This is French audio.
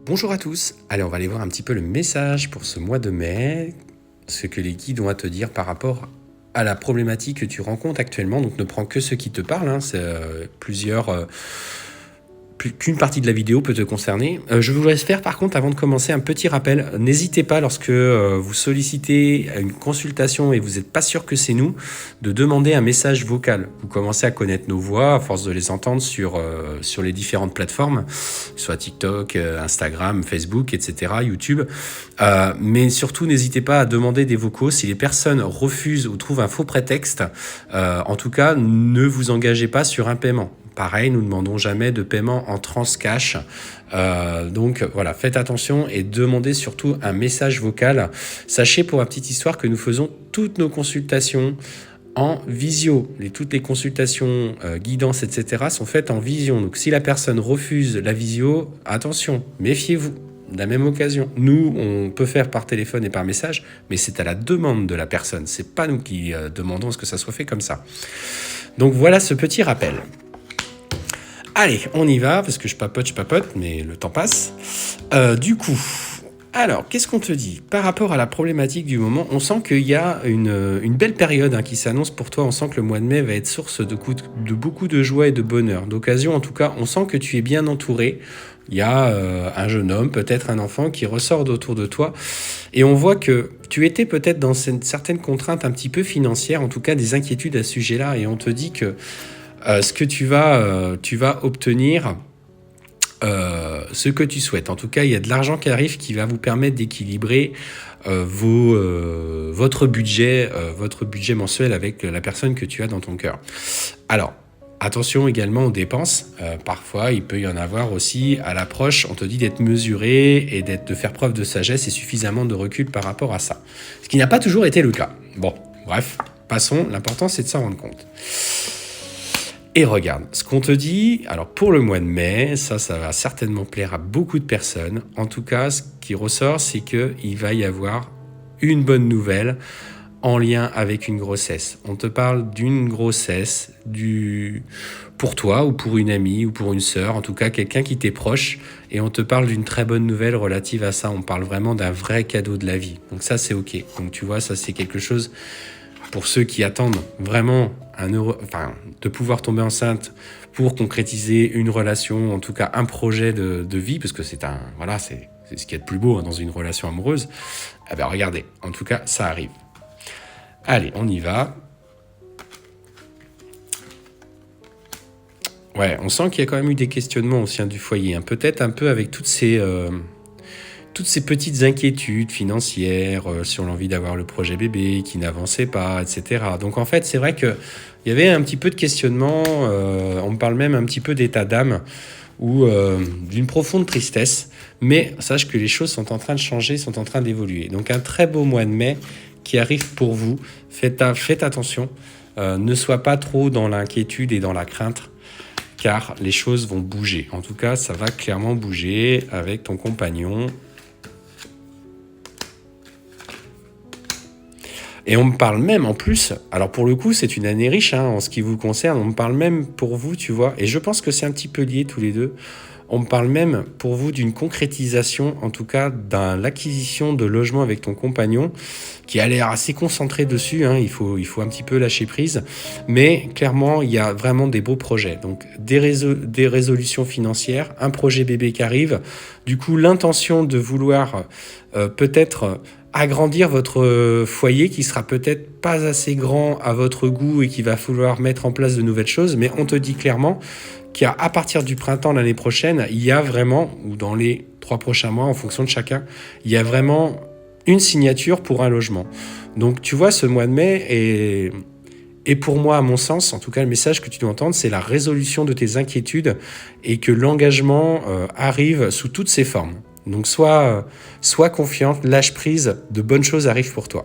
Bonjour à tous. Allez, on va aller voir un petit peu le message pour ce mois de mai, ce que les guides ont à te dire par rapport à la problématique que tu rencontres actuellement. Donc ne prends que ce qui te parle, hein. C'est plus qu'une partie de la vidéo peut te concerner. Je voudrais faire par contre, avant de commencer, un petit rappel. N'hésitez pas lorsque vous sollicitez une consultation et vous n'êtes pas sûr que c'est nous, de demander un message vocal. Vous commencez à connaître nos voix à force de les entendre sur les différentes plateformes, soit TikTok, Instagram, Facebook, etc., YouTube. Mais surtout, n'hésitez pas à demander des vocaux. Si les personnes refusent ou trouvent un faux prétexte, en tout cas, ne vous engagez pas sur un paiement. Pareil, nous ne demandons jamais de paiement en transcash. Donc voilà, faites attention et demandez surtout un message vocal. Sachez pour la petite histoire que nous faisons toutes nos consultations en visio. Toutes les consultations, guidances, etc. sont faites en visio. Donc si la personne refuse la visio, attention, méfiez-vous. De la même occasion, nous, on peut faire par téléphone et par message, mais c'est à la demande de la personne. C'est pas nous qui demandons à ce que ça soit fait comme ça. Donc voilà ce petit rappel. Allez, on y va, parce que je papote, mais le temps passe. Du coup, alors, qu'est-ce qu'on te dit? Par rapport à la problématique du moment, on sent qu'il y a une belle période qui s'annonce pour toi. On sent que le mois de mai va être source de beaucoup de joie et de bonheur. D'occasion, en tout cas, on sent que tu es bien entouré. Il y a un jeune homme, peut-être un enfant qui ressort autour de toi. Et on voit que tu étais peut-être dans certaines contraintes un petit peu financières, en tout cas des inquiétudes à ce sujet-là. Et on te dit que ce que tu vas obtenir ce que tu souhaites. En tout cas, il y a de l'argent qui arrive qui va vous permettre d'équilibrer votre budget mensuel avec la personne que tu as dans ton cœur. Alors, attention également aux dépenses. Parfois, il peut y en avoir aussi à l'approche. On te dit d'être mesuré et de faire preuve de sagesse et suffisamment de recul par rapport à ça. Ce qui n'a pas toujours été le cas. Bon, bref, passons. L'important, c'est de s'en rendre compte. Et regarde, ce qu'on te dit, alors pour le mois de mai, ça va certainement plaire à beaucoup de personnes. En tout cas, ce qui ressort, c'est qu'il va y avoir une bonne nouvelle en lien avec une grossesse. On te parle d'une grossesse pour toi ou pour une amie ou pour une sœur, en tout cas quelqu'un qui t'est proche, et on te parle d'une très bonne nouvelle relative à ça. On parle vraiment d'un vrai cadeau de la vie. Donc ça, c'est OK. Donc tu vois, ça c'est quelque chose pour ceux qui attendent vraiment de pouvoir tomber enceinte pour concrétiser une relation, en tout cas un projet de vie, parce que c'est ce qu'il y a de plus beau dans une relation amoureuse. Eh bien, regardez, en tout cas, ça arrive. Allez, on y va. Ouais, on sent qu'il y a quand même eu des questionnements au sein du foyer, peut-être un peu avec toutes ces petites inquiétudes financières sur l'envie d'avoir le projet bébé qui n'avançait pas, etc. Donc en fait, c'est vrai qu'il y avait un petit peu de questionnement, on me parle même un petit peu d'état d'âme ou d'une profonde tristesse, mais sache que les choses sont en train de changer, sont en train d'évoluer. Donc un très beau mois de mai qui arrive pour vous. Faites attention, ne sois pas trop dans l'inquiétude et dans la crainte, car les choses vont bouger. En tout cas, ça va clairement bouger avec ton compagnon. Et on me parle même en plus, alors pour le coup c'est une année riche en ce qui vous concerne, on me parle même pour vous, tu vois, et je pense que c'est un petit peu lié tous les deux, on me parle même pour vous d'une concrétisation, en tout cas l'acquisition de logement avec ton compagnon, qui a l'air assez concentré dessus, il faut un petit peu lâcher prise, mais clairement il y a vraiment des beaux projets, donc des résolutions financières, un projet bébé qui arrive, du coup l'intention de vouloir peut-être agrandir votre foyer qui sera peut-être pas assez grand à votre goût et qui va falloir mettre en place de nouvelles choses, mais on te dit clairement qu'à partir du printemps l'année prochaine, il y a vraiment, ou dans les 3 prochains mois en fonction de chacun, il y a vraiment une signature pour un logement. Donc tu vois, ce mois de mai est pour moi, à mon sens, en tout cas le message que tu dois entendre, c'est la résolution de tes inquiétudes et que l'engagement arrive sous toutes ses formes. Donc sois confiante, lâche prise, de bonnes choses arrivent pour toi.